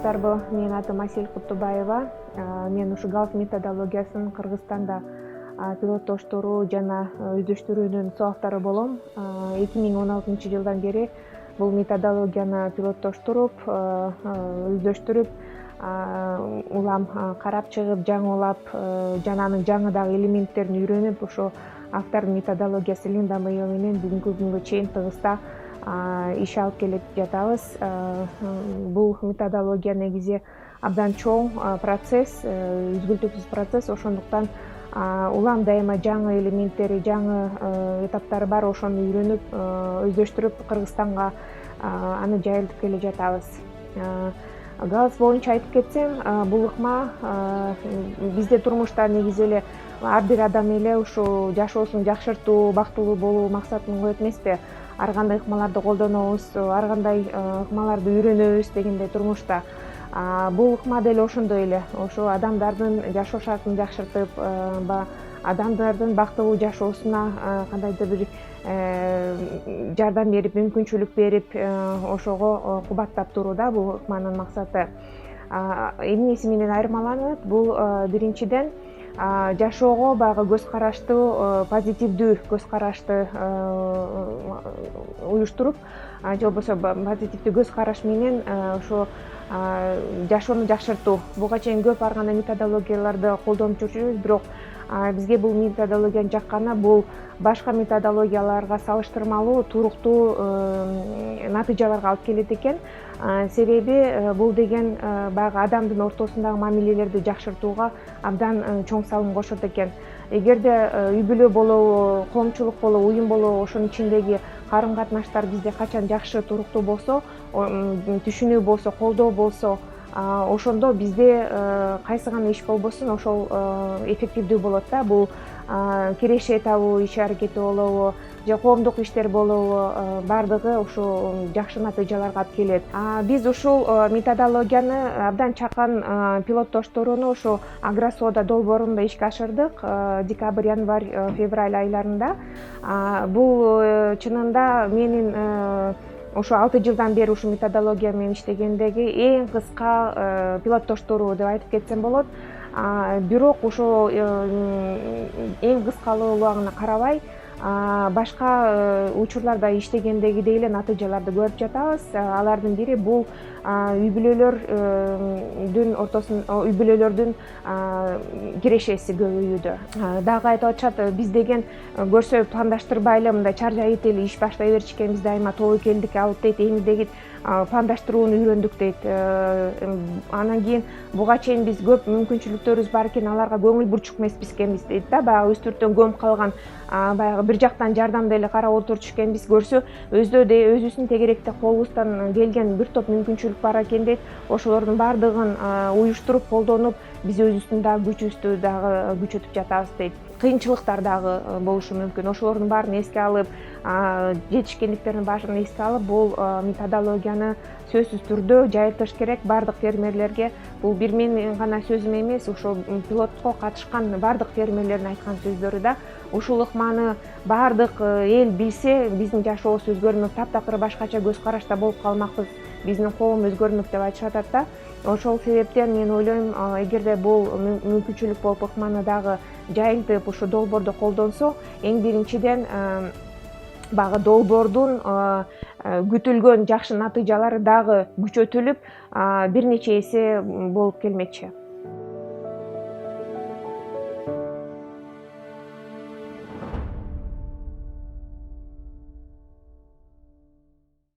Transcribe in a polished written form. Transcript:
саламатсыздарбы? Менин атым Асель Куттубаева. Мен ушу галс методологиясын Кыргызстанда пилоттоштуруу жана өздөштүрүүнүн соавтору болом. 2016 жылдан бери бул методологияны пилоттоштуруп, өздөштүрүп, улам карап чыгып, жаңылап, жана анын жаңы дагы элементтерин үйрөнүп, ошо автордун методологиясы Линда Мэйо менен бүгүнкү күнгө чейин тыгызда иш алып келип жатабыз. Бул методология негизи абдан чоң процесс, үзгүлтүксүз процесс, ошондуктан улам дайыма жаңы элементтери, жаңы этаптары бар, ошону үйрөнүп, өздөштүрүп Кыргызстанга аны жайылтып келе жатабыз. Галс боюнча айтып кетсем, бул ыкма бизде турмушта негизи эле ар бир адам эле ушу жашоосун жакшыртуу, бактылуу болуу максатын коет эмеспи? Ар кандай ыкмаларды колдонобуз, ар кандай ыкмаларды үйрөнөбүз дегендей турмушта. Бул ыкма деле ошондой эле. Ошо адамдардын жашоо шартын жакшыртып, адамдардын бактылуу жашоосуна кандайдыр бир жардам берип, мүмкүнчүлүк берип, ошого кубаттап туруу да бул ыкманын максаты. Эмнеси менен айырмаланат? Бул биринчиден жашоого баягы көз караштуу, позитивдүү көз карашты уюштуруп, же болбосо позитивдүү көз караш менен ошо жашоону жакшыртуу. Буга чейин көп ар кандай методологияларды колдонуп жүрчүбүз, бирок бизге бул методологиянын жакканы бул башка методологияларга салыштырмалуу туруктуу натыйжаларга алып келет экен. Себеби бул деген баягы адамдын ортосундагы мамилелерди жакшыртууга абдан чоң салым кошот экен. Эгерде үй бүлө болобу, коомчулук болобу, уюм болобу, ошонун ичиндеги карым катнаштар бизде качан жакшы, туруктуу болсо, түшүнүү болсо, колдоо болсо, ошондо бизде кайсы гана иш болбосун ошол эффективдүү болот да. Бул киреше табуу иш аракети болобу, же коомдук иштер болобу, баардыгы ушу жакшы натыйжаларга алып келет. Биз ушул методологияны абдан чакан пилоттоштурууну ушу Агросода долбоорунда ишке ашырдык декабрь, январь, февраль айларында. Бул чынында менин ошо 6 жылдан бери ушул методология менен иштегендеги эң кыска пилоттоштуруу деп айтып кетсем болот. Бирок ошо эң кыскалыгы убагына карабай, башка учурларда иштегендегидей эле натыйжаларды көрүп жатабыз. Алардын бири бул үй бүлөлөрдүн кирешеси көбөйүүдө. Дагы айтып атышат, биз деген көрсө пландаштырбайлы, мындай чаржайып эле иш баштай берчү экенбиз, дайыма тобокелдикке алып дейт, эми пландаштырууну үйрөндүк дейт. Анан кийин буга чейин биз көп мүмкүнчүлүктөрүбүз бар экен, аларга көңүл бурчук эмеспиз экенбиз дейт да. Баягы өстүртөн көмүп калган, баягы бир жактан жардамды эле карап отурчу экенбиз, көрсө өзүбүздүн тегеректе колубуздан келген бир топ мүмкүнчүлүк бар экен дейт. Ошолордун баардыгын уюштуруп, колдонуп, биз өзүбүздүн дагы күчүбүздү дагы күчөтүп жатабыз дейт. Кыйынчылыктар дагы болушу мүмкүн. Ошолордун баарын эске алып, жетишкендиктердин баарын эске алып, бул методологияны сөзсүз түрдө жайылтыш керек бардык фермерлерге. Бул бир менин гана сөзүм эмес, ошо пилотко катышкан бардык фермерлердин айткан сөздөрү да. Ушул ыкманы бардык эл билсе, биздин жашообуз өзгөрмөк, таптакыр башкача көз карашта болуп калмакпыз, биздин коом өзгөрмөк деп айтышып атат да. Ошол себептен мен ойлойм, эгерде бул мүмкүнчүлүк болуп ыкманы дагы жайылтып, ушу долбоорду колдонсо, эң биринчиден баягы долбоордун күтүлгөн жакшы натыйжалары дагы күчөтүлүп, бир нече эсе болуп келмекчи.